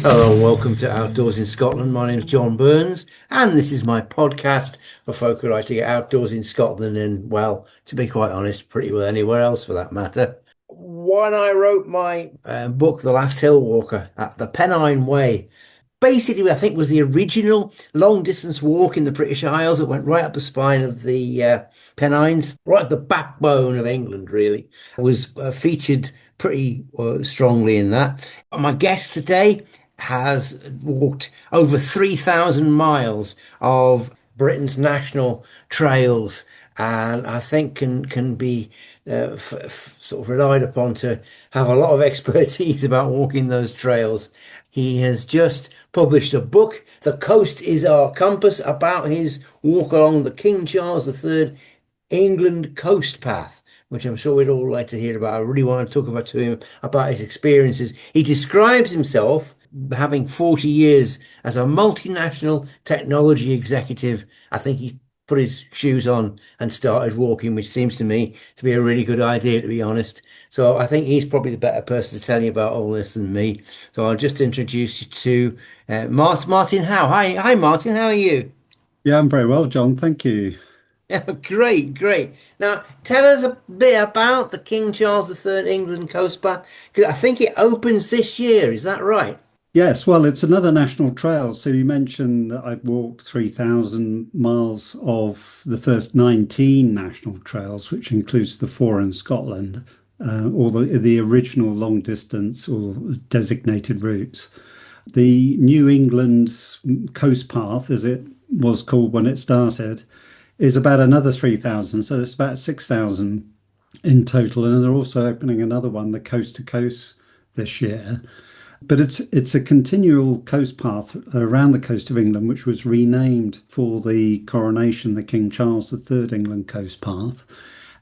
Hello and welcome to Outdoors in Scotland. My name's John Burns, and this is my podcast for folk who like to get outdoors in Scotland and, well, to be quite honest, pretty well anywhere else for that matter. When I wrote my book, The Last Hill Walker, at the Pennine Way, basically, I think was the original long distance walk in the British Isles that went right up the spine of the Pennines, right at the backbone of England, really. It was featured pretty strongly in that. My guest today has walked over 3,000 miles of Britain's national trails, and I think can be sort of relied upon to have a lot of expertise about walking those trails. He has just published a book, The Coast is Our Compass, about his walk along the King Charles III England coast path, which I'm sure we'd all like to hear about. I really want to talk about to him about his experiences. He describes himself having 40 years as a multinational technology executive. I think he put his shoes on and started walking, which seems to me to be a really good idea, to be honest. So I think he's probably the better person to tell you about all this than me. So I'll just introduce you to Martyn Howe. Hi, Martyn. How are you? Yeah, I'm very well, John. Thank you. Yeah, great, great. Now, tell us a bit about the King Charles III England Coast Path, because I think it opens this year. Is that right? Yes, well, it's another national trail. So you mentioned that I've walked 3,000 miles of the first 19 national trails, which includes the four in Scotland, or the original long distance or designated routes. The New England Coast Path, as it was called when it started, is about another 3,000. So it's about 6,000 in total. And they're also opening another one, the Coast to Coast, this year. But it's a continual coast path around the coast of England, which was renamed for the coronation, the King Charles III England Coast Path.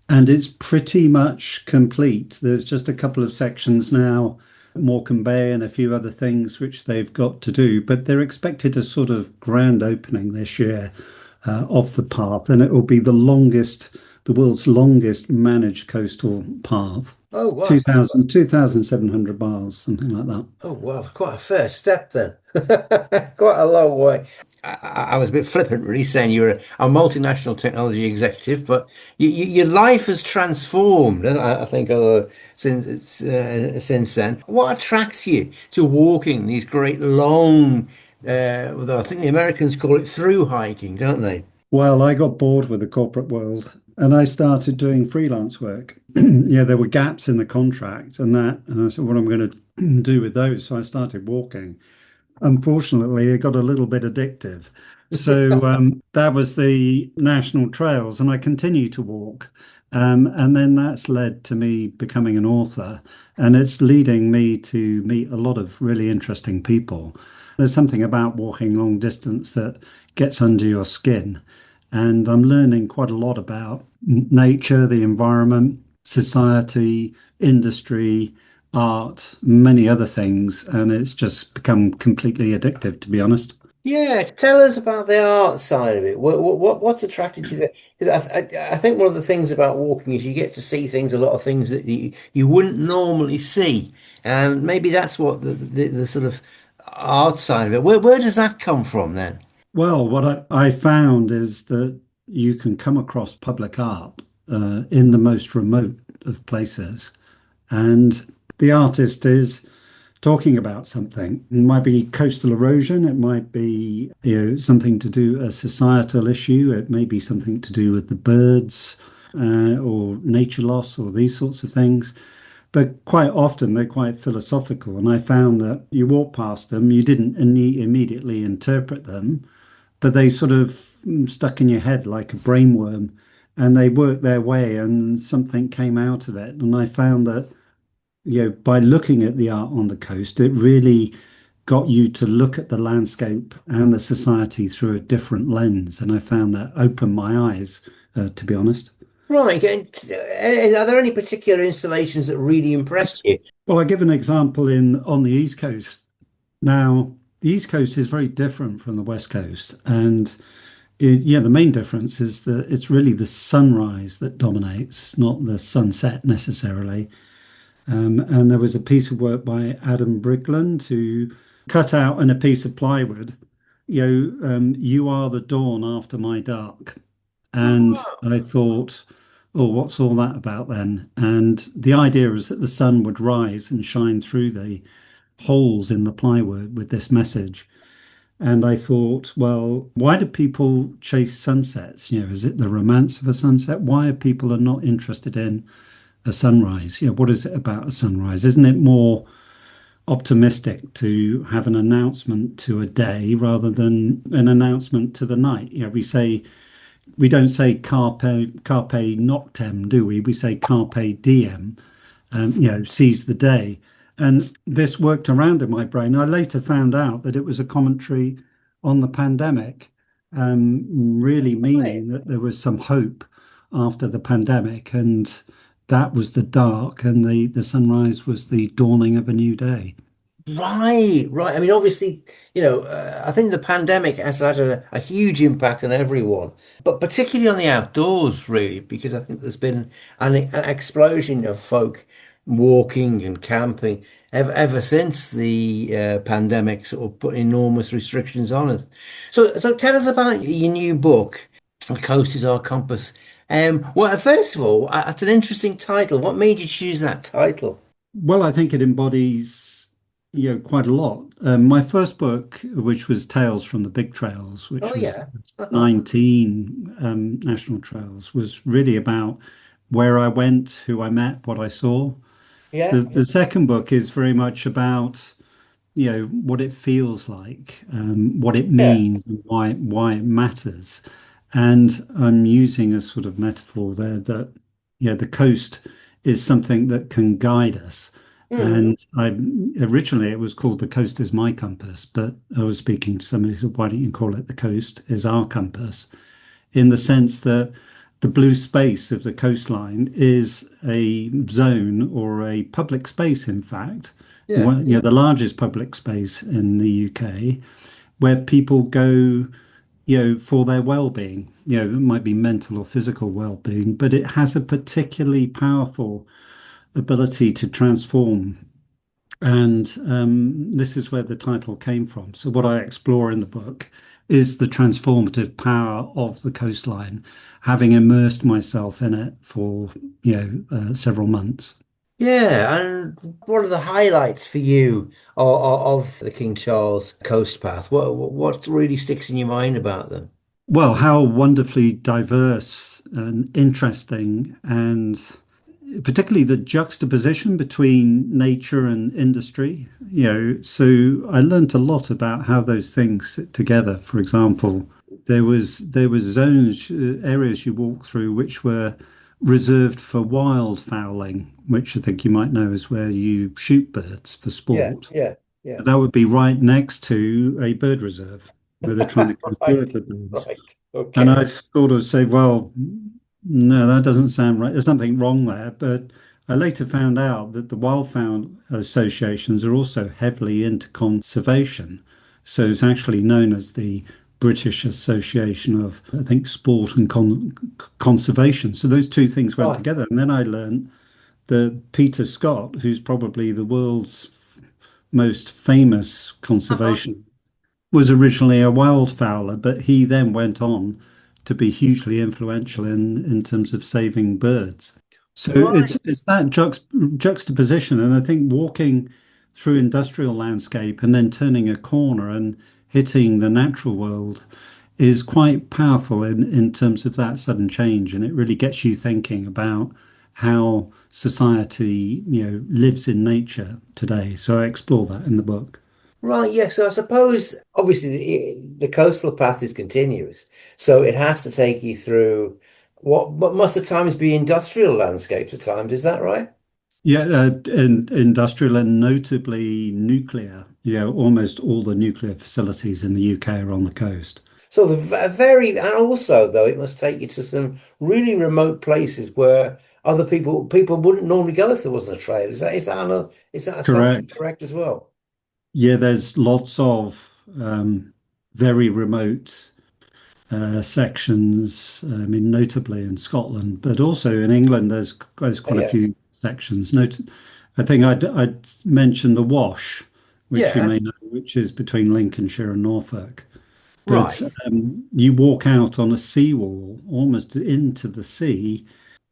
And it's pretty much complete. There's just a couple of sections now, Morecambe Bay and a few other things which they've got to do, but they're expected a sort of grand opening this year of the path, and it will be the world's longest managed coastal path. Oh, wow. 2,700 miles, something like that. Oh, wow. Quite a fair step then. Quite a long way. I was a bit flippant, really, saying you're a multinational technology executive, but your life has transformed, I think, since then. What attracts you to walking these great long, I think the Americans call it through hiking, don't they? Well, I got bored with the corporate world and I started doing freelance work. Yeah, there were gaps in the contract and I said, what am I going to do with those? So I started walking. Unfortunately, it got a little bit addictive. So that was the national trails, and I continue to walk. And then that's led to me becoming an author, and it's leading me to meet a lot of really interesting people. There's something about walking long distance that gets under your skin, and I'm learning quite a lot about nature, the environment, society, industry, art, many other things, and it's just become completely addictive, to be honest. Yeah, tell us about the art side of it. What's attracted to that? Because I think one of the things about walking is you get to see things, a lot of things that you wouldn't normally see, and maybe that's what the sort of art side of it. Where does that come from then? Well, what I found is that you can come across public art in the most remote of places, and the artist is talking about something. It might be coastal erosion, it might be, something to do a societal issue, it may be something to do with the birds or nature loss or these sorts of things. But quite often they're quite philosophical, and I found that you walk past them, you didn't immediately interpret them, but they sort of stuck in your head like a brainworm, and they worked their way, and something came out of it. And I found that by looking at the art on the coast, it really got you to look at the landscape and the society through a different lens. And I found that opened my eyes, to be honest. Right. And are there any particular installations that really impressed you? Well, I give an example on the East Coast. Now, the East Coast is very different from the West Coast. And the main difference is that it's really the sunrise that dominates, not the sunset necessarily. And there was a piece of work by Adam Brigland to cut out on a piece of plywood, you are the dawn after my dark. And Oh, I thought, oh, what's all that about then? And the idea was that the sun would rise and shine through the holes in the plywood with this message. And I thought, well, why do people chase sunsets? Is it the romance of a sunset? Why are people are not interested in a sunrise? What is it about a sunrise? Isn't it more optimistic to have an announcement to a day rather than an announcement to the night? We don't say carpe noctem, do we? We say carpe diem, seize the day. And this worked around in my brain. I later found out that it was a commentary on the pandemic, really right. meaning that there was some hope after the pandemic, and that was the dark, and the sunrise was the dawning of a new day. Right, right. I mean, obviously, I think the pandemic has had a huge impact on everyone, but particularly on the outdoors, really, because I think there's been an explosion of folk walking and camping ever since the pandemic sort of put enormous restrictions on it. So tell us about your new book, The Coast is Our Compass. Well, first of all, it's an interesting title. What made you choose that title? Well, I think it embodies, quite a lot. My first book, which was Tales from the Big Trails, Oh, which was yeah. Uh-huh. 19 national trails, was really about where I went, who I met, what I saw. The, Yeah. the second book is very much about, what it feels like, what it Yeah. means, and why it matters. And I'm using a sort of metaphor there that, the coast is something that can guide us. Mm. And I originally it was called The Coast is My Compass, but I was speaking to somebody who said, why don't you call it The Coast is Our Compass? In the sense that the blue space of the coastline is a zone or a public space, in fact, Yeah. the largest public space in the UK, where people go, for their well-being. It might be mental or physical well-being, but it has a particularly powerful ability to transform. And this is where the title came from. So, what I explore in the book is the transformative power of the coastline, having immersed myself in it for, several months. Yeah. And what are the highlights for you of the King Charles Coast Path? What really sticks in your mind about them? Well, how wonderfully diverse and interesting, and particularly the juxtaposition between nature and industry. So I learned a lot about how those things sit together. For example, there was zones, areas you walk through which were reserved for wild fowling, which I think you might know is where you shoot birds for Yeah. sport. Yeah. Yeah. That would be right next to a bird reserve where they're trying to conserve Right. the birds. Right. And Okay. I sort of say, well, no, that doesn't sound right. There's something wrong there. But I later found out that the wildfowl associations are also heavily into conservation. So it's actually known as the British Association of, I think, Sport and Conservation. So those two things went Right. together. And then I learned that Peter Scott, who's probably the world's most famous Uh-huh. conservation, was originally a wildfowler, but he then went on to be hugely influential in terms of saving birds. So Right. it's that juxtaposition, and I think walking through industrial landscape and then turning a corner and hitting the natural world is quite powerful in terms of that sudden change, and it really gets you thinking about how society, lives in nature today. So I explore that in the book. Right. Yeah. So I suppose obviously the coastal path is continuous, so it has to take you through what must at times be industrial landscapes at times. Is that right? Yeah, industrial and notably nuclear. Almost all the nuclear facilities in the UK are on the coast. So very, and also though, it must take you to some really remote places where other people wouldn't normally go if there wasn't a trail. Is that assumption Correct. correct as well? Yeah, there's lots of very remote sections. I mean, notably in Scotland, but also in England. There's quite a Yeah. few sections. I think I'd mentioned the Wash, which you Yeah, may know, which is between Lincolnshire and Norfolk. But right. you walk out on a seawall almost into the sea.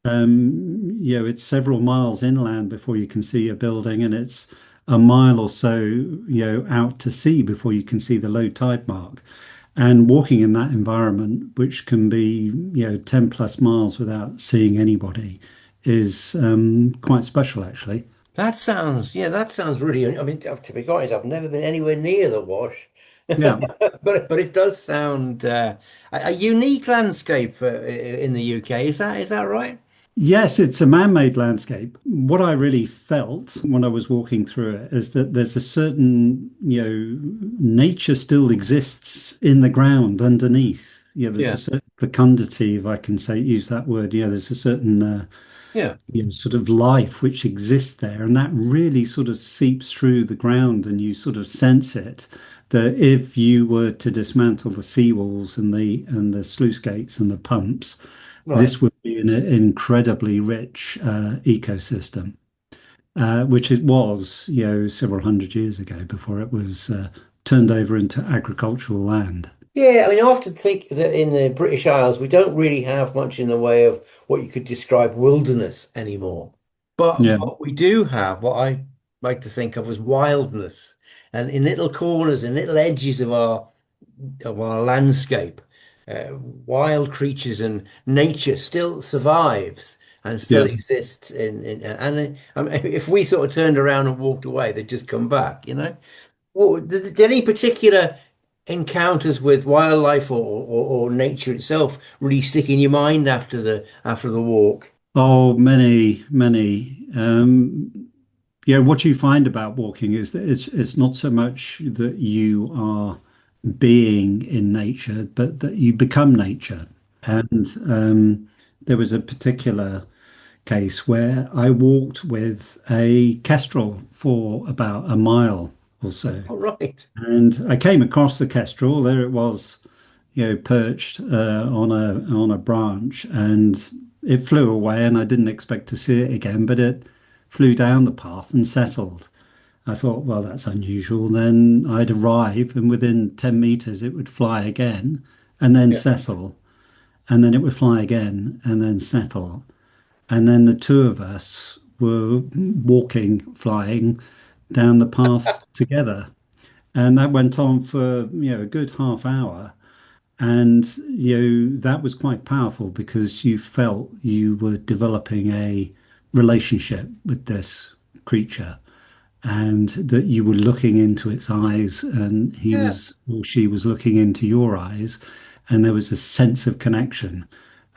It's several miles inland before you can see a building, and it's a mile or so, out to sea before you can see the low tide mark. And walking in that environment, which can be, 10 plus miles without seeing anybody, is quite special, actually. That sounds really, I mean, to be honest, I've never been anywhere near the Wash. Yeah. But it does sound a unique landscape in the UK. Is that right? Yes, it's a man-made landscape. What I really felt when I was walking through it is that there's a certain, nature still exists in the ground underneath. There's a Yeah. certain fecundity, if I can say, use that word. There's a certain, Yeah. sort of life which exists there, and that really sort of seeps through the ground, and you sort of sense it. That if you were to dismantle the seawalls and the sluice gates and the pumps, Right. this would be an incredibly rich ecosystem, which it was, several hundred years ago before it was turned over into agricultural land. Yeah, I mean, I often think that in the British Isles, we don't really have much in the way of what you could describe wilderness anymore. Yeah. But we do have what I like to think of as wildness. And in little corners and little edges of our landscape, wild creatures and nature still survives and still Yeah. exists I mean, if we sort of turned around and walked away, they'd just come back, you know? Did any particular encounters with wildlife or nature itself really stick in your mind after the walk? Oh, many, many. Yeah, what you find about walking is that it's not so much that you are being in nature, but that you become nature. And there was a particular case where I walked with a kestrel for about a mile or so. All right. And I came across the kestrel. There it was, perched on a branch, and it flew away, and I didn't expect to see it again, but it flew down the path and settled. I thought, well, that's unusual. Then I'd arrive, and within 10 meters, it would fly again and then Yeah. settle, and then it would fly again and then settle. And then the two of us were walking, flying down the path together. And that went on for, a good half hour. And, that was quite powerful because you felt you were developing a relationship with this creature and that you were looking into its eyes and he Yeah. was or she was looking into your eyes. And there was a sense of connection.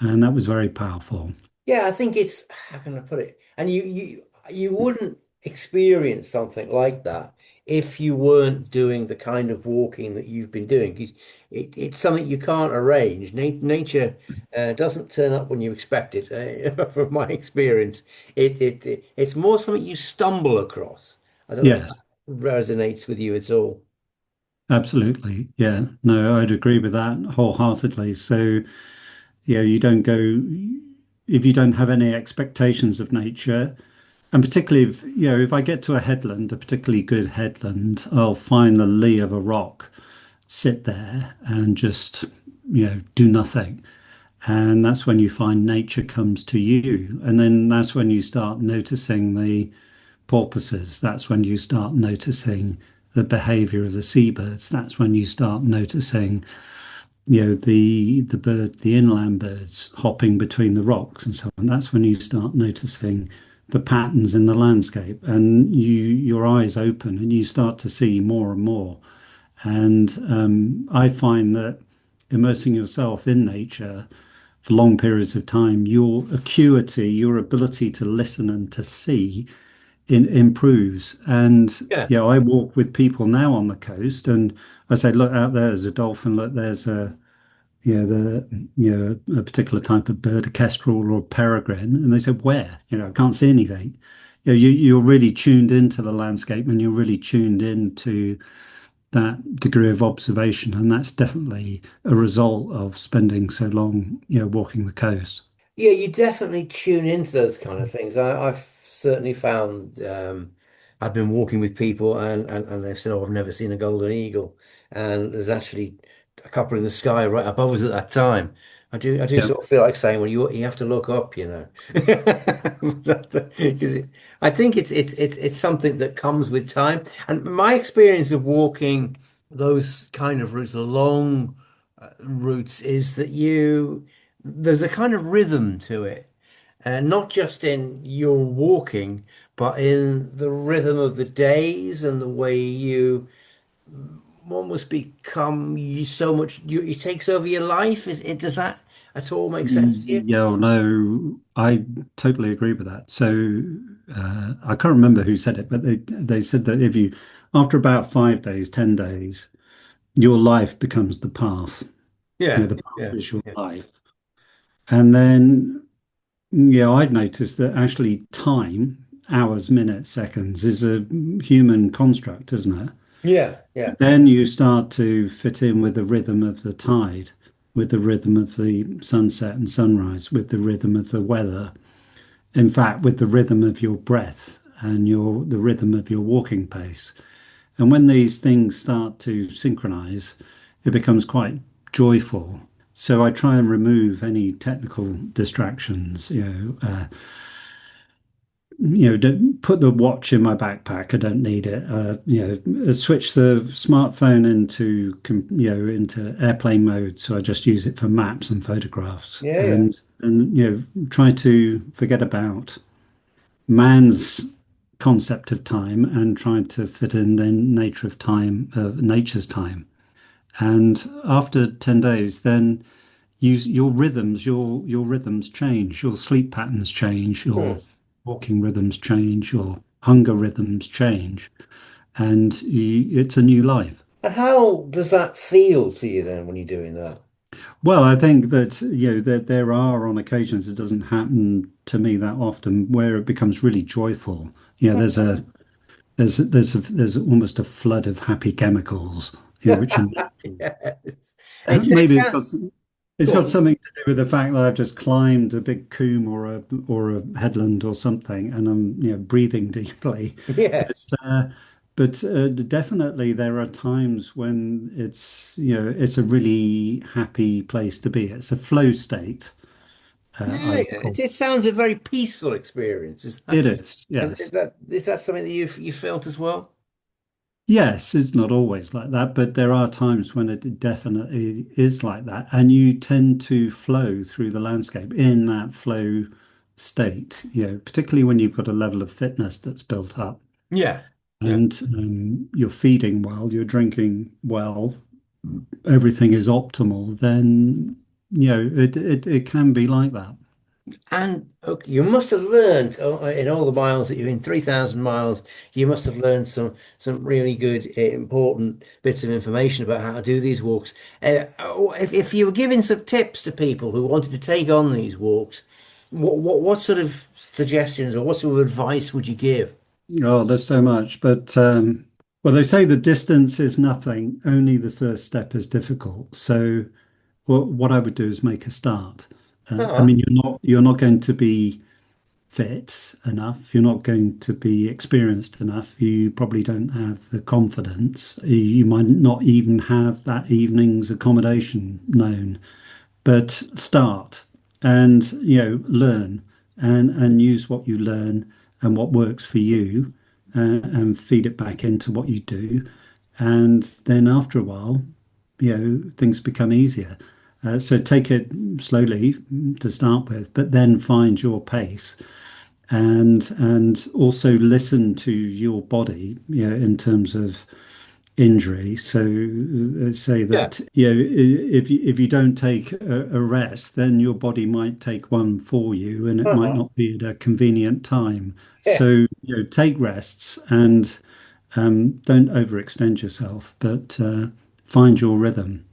And that was very powerful. Yeah, I think it's how can I put it? And you wouldn't experience something like that if you weren't doing the kind of walking that you've been doing. 'Cause it's something you can't arrange. Nature doesn't turn up when you expect it. From my experience, it's more something you stumble across. I don't know if that Yes. resonates with you at all. Absolutely. Yeah. No, I'd agree with that wholeheartedly. So, you don't go if you don't have any expectations of nature, and particularly if I get to a headland, a particularly good headland, I'll find the lee of a rock, sit there and just, do nothing. And that's when you find nature comes to you. And then that's when you start noticing the porpoises. That's when you start noticing the behavior of the seabirds. That's when you start noticing, the inland birds hopping between the rocks and so on. That's when you start noticing the patterns in the landscape, and your eyes open and you start to see more and more. And I find that immersing yourself in nature for long periods of time, your acuity, your ability to listen and to see improves. And Yeah. I walk with people now on the coast, and I say, look, out there's a dolphin. Look, there's a particular type of bird, a kestrel or a peregrine, and they said, where? I can't see anything. You're really tuned into the landscape, and you're really tuned into that degree of observation, and that's definitely a result of spending so long, walking the coast. Yeah, you definitely tune into those kind of things. I've certainly found I've been walking with people and they've said, "Oh, I've never seen a golden eagle," and there's actually a couple in the sky right above us at that time. I do Yeah. sort of feel like saying, "Well, you have to look up," you know, because I think it's something that comes with time. And my experience of walking those kind of routes, the long routes, is that there's a kind of rhythm to it. Not just in your walking, but in the rhythm of the days and the way you almost become you so much it takes over your life. Does that at all make sense to you? Yeah, well, no, I totally agree with that. So I can't remember who said it, but they said that if you, after about 5 days, 10 days, your life becomes the path. You know, Yeah, the path yeah, is your yeah. life. And then, yeah, I'd noticed that actually time, hours, minutes, seconds, is a human construct, isn't it? Yeah, yeah. Then you start to fit in with the rhythm of the tide, with the rhythm of the sunset and sunrise, with the rhythm of the weather. In fact, with the rhythm of your breath and the rhythm of your walking pace. And when these things start to synchronize, it becomes quite joyful. So I try and remove any technical distractions, don't put the watch in my backpack. I don't need it. Switch the smartphone into airplane mode. So I just use it for maps and photographs, Yeah, yeah. and try to forget about man's concept of time and try to fit in the nature of time, nature's time. And after 10 days, then use your rhythms change, your sleep patterns change, Hmm. your walking rhythms change, your hunger rhythms change, and it's a new life. And how does that feel to you then when you're doing that? Well, I think that that there are on occasions, it doesn't happen to me that often, where it becomes really joyful. There's almost a flood of happy chemicals, which are Yes. It maybe sounds it's go got on. something to do with the fact that I've just climbed a big coombe or a headland or something, and I'm breathing deeply. But Yes. uh, but definitely there are times when it's a really happy place to be. It's a flow state, Yeah, I would yeah. call It sounds a very peaceful experience. it. Is, Is yes. that something that you felt as well? Yes, it's not always like that, but there are times when it definitely is like that. And you tend to flow through the landscape in that flow state, particularly when you've got a level of fitness that's built up Yeah. Yeah. and you're feeding well, you're drinking well, everything is optimal, then, it can be like that. And okay, you must have learned in all the miles that you're in, 3,000 miles, you must have learned some really good, important bits of information about how to do these walks. If you were giving some tips to people who wanted to take on these walks, what sort of suggestions or what sort of advice would you give? Oh, there's so much, but well, they say the distance is nothing, only the first step is difficult. So what I would do is make a start. I Ah, mean, you're not going to be fit enough. You're not going to be experienced enough. You probably don't have the confidence. You might not even have that evening's accommodation known. But start and learn and use what you learn and what works for you, and feed it back into what you do. And then after a while, things become easier. So take it slowly to start with, but then find your pace and also listen to your body, in terms of injury. So say yeah. that if you don't take a rest, then your body might take one for you, and it might Uh-huh. not be at a convenient time. Yeah. So take rests and don't overextend yourself, but find your rhythm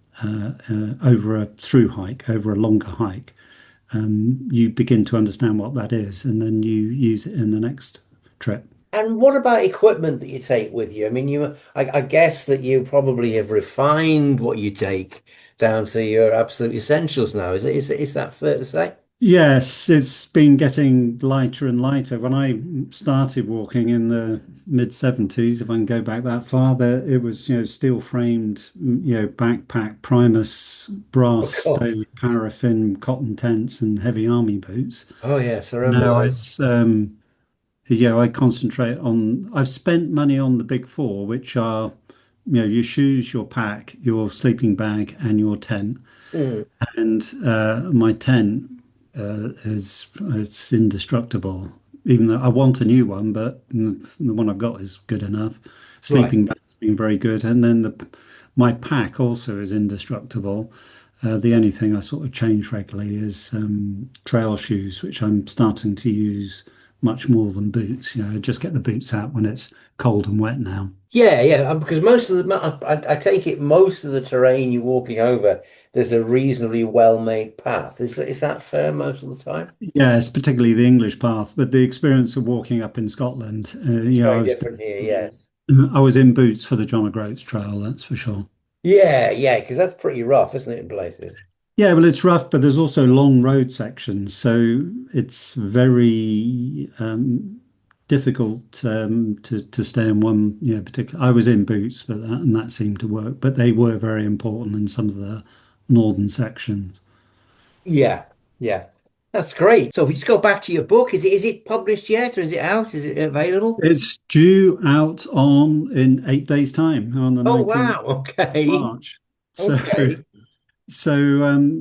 over a through hike, over a longer hike. You begin to understand what that is, and then you use it in the next trip. And what about equipment that you take with you? I mean, I guess that you probably have refined what you take down to your absolute essentials now. Is that fair to say? Yes, it's been getting lighter and lighter. When I started walking in the mid 70s, if I can go back that far, there it was, steel framed, backpack, Primus, brass, Oh God. stone, paraffin, cotton tents, and heavy army boots. Oh yes, I remember Now those. I concentrate on, I've spent money on the big four, which are, your shoes, your pack, your sleeping bag, and your tent. Mm, And my tent is it's indestructible. Even though I want a new one, but the one I've got is good enough. right. Sleeping bag's been very good, and then the my pack also is indestructible. The only thing I sort of change regularly is trail shoes, which I'm starting to use much more than boots. Just get the boots out when it's cold and wet now. Yeah, yeah, because most of the, I take it most of the terrain you're walking over, there's a reasonably well-made path. Is that fair most of the time? Yes, particularly the English path, but the experience of walking up in Scotland, It's very different here, yes. I was in boots for the John O'Groats Trail, that's for sure. Yeah, yeah, because that's pretty rough, isn't it, in places? Yeah, well, it's rough, but there's also long road sections, so it's very difficult to stay in one, particular. I was in boots, and that seemed to work, but they were very important in some of the northern sections. Yeah, yeah. That's great. So if we just go back to your book, is it published yet or is it out? Is it available? It's due out on in 8 days' time, on the Oh 19th wow. of Okay. March. So Okay.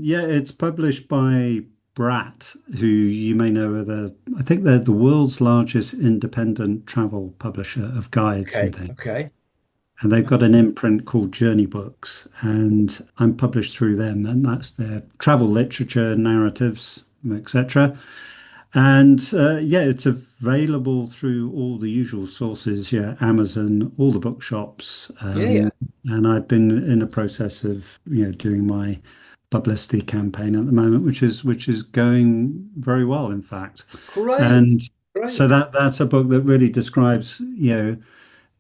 yeah, it's published by Brat, who you may know are I think they're the world's largest independent travel publisher of guides and Okay. things. Okay. And they've got an imprint called Journey Books, and I'm published through them, and that's their travel literature, narratives, etc. And yeah, it's available through all the usual sources, yeah, Amazon, all the bookshops. Yeah, yeah. And I've been in a process of, doing my publicity campaign at the moment, which is going very well, in fact. Great. And so Great. that's a book that really describes,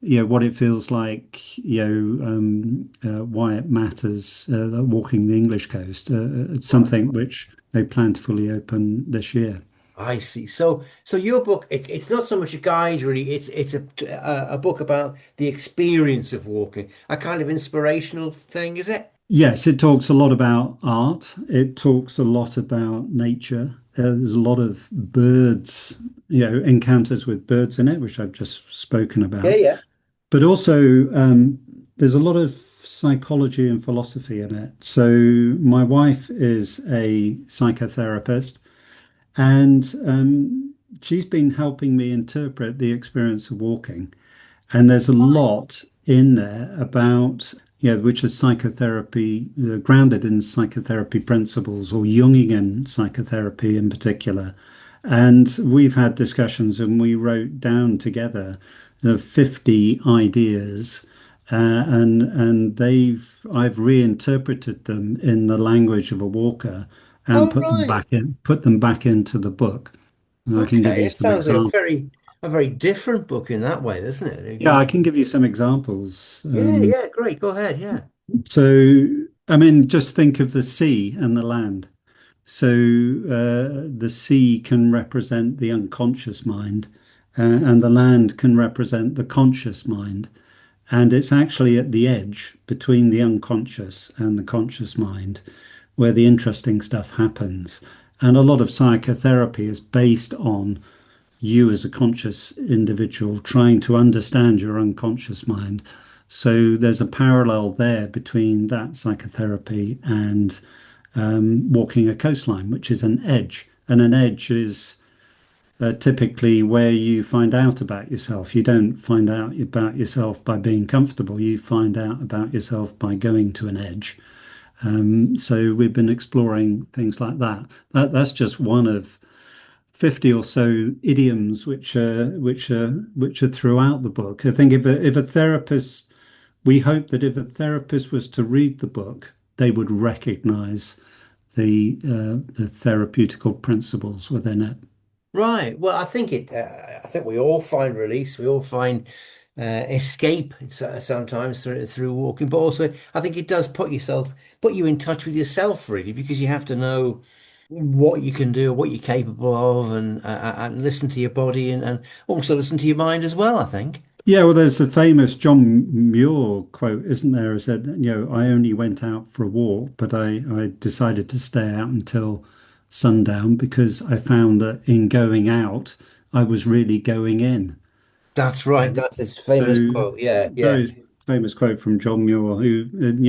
what it feels like, why it matters, walking the English coast. It's Right. something which they plan to fully open this year. I see. So your book, it's not so much a guide, really. It's a book about the experience of walking, a kind of inspirational thing, is it? Yes, it talks a lot about art. It talks a lot about nature. There's a lot of birds, encounters with birds in it, which I've just spoken Yeah, about. yeah. But also, there's a lot of psychology and philosophy in it. So, my wife is a psychotherapist, and she's been helping me interpret the experience of walking. And there's a lot in there about, which is psychotherapy, grounded in psychotherapy principles or Jungian psychotherapy in particular. And we've had discussions and we wrote down together the 50 ideas. And I've reinterpreted them in the language of a walker and Oh, right. put them back into the book. And I can give Okay. you It some sounds like examples. a very different book in that way, doesn't it? Yeah, I can give you some examples. Yeah, yeah, great. Go ahead. Yeah. So, I mean, just think of the sea and the land. So, the sea can represent the unconscious mind, and the land can represent the conscious mind. And it's actually at the edge between the unconscious and the conscious mind where the interesting stuff happens. And a lot of psychotherapy is based on you as a conscious individual trying to understand your unconscious mind. So there's a parallel there between that psychotherapy and walking a coastline, which is an edge. And an edge is typically where you find out about yourself. You don't find out about yourself by being comfortable. You find out about yourself by going to an edge. So we've been exploring things like that. That's just one of 50 or so idioms which are throughout the book. I think if a therapist, we hope that if a therapist was to read the book, they would recognize the therapeutical principles within it. Right. Well, I think I think we all find release. We all find escape sometimes through walking, but also I think it does put you in touch with yourself, really, because you have to know. what you can do, what you're capable of, and listen to your body and also listen to your mind as well, I think. Yeah, well, there's the famous John Muir quote, isn't there? Is that, I only went out for a walk, but I decided to stay out until sundown because I found that in going out, I was really going in. That's right. That's his famous So, quote. Yeah, yeah. very famous quote from John Muir, who,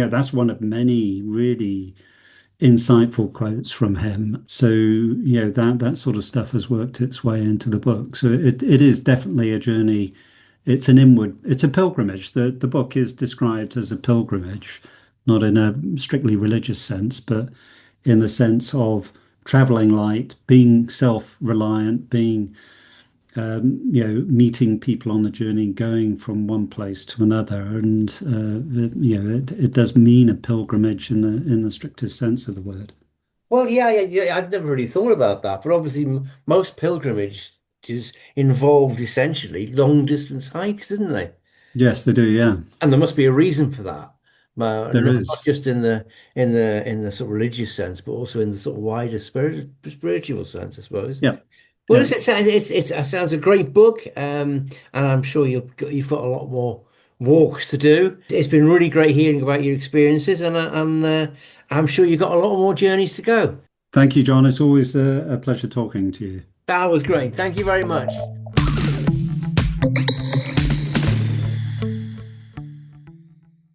that's one of many really insightful quotes from him. So, that sort of stuff has worked its way into the book. So it is definitely a journey. It's a pilgrimage. The book is described as a pilgrimage, not in a strictly religious sense, but in the sense of traveling light, being self-reliant, being meeting people on the journey, going from one place to another, and it does mean a pilgrimage in the strictest sense of the word. Well, yeah. I've never really thought about that, but obviously most pilgrimages involved essentially long distance hikes, didn't they? Yes, they do. Yeah, And there must be a reason for that. there Not is. just in the sort of religious sense, but also in the sort of wider spiritual sense, I suppose. Yeah, Well, yeah. it sounds a great book, and I'm sure you've got a lot more walks to do. It's been really great hearing about your experiences, and I'm sure you've got a lot more journeys to go. Thank you, John. It's always a pleasure talking to you. That was great. Thank you very much.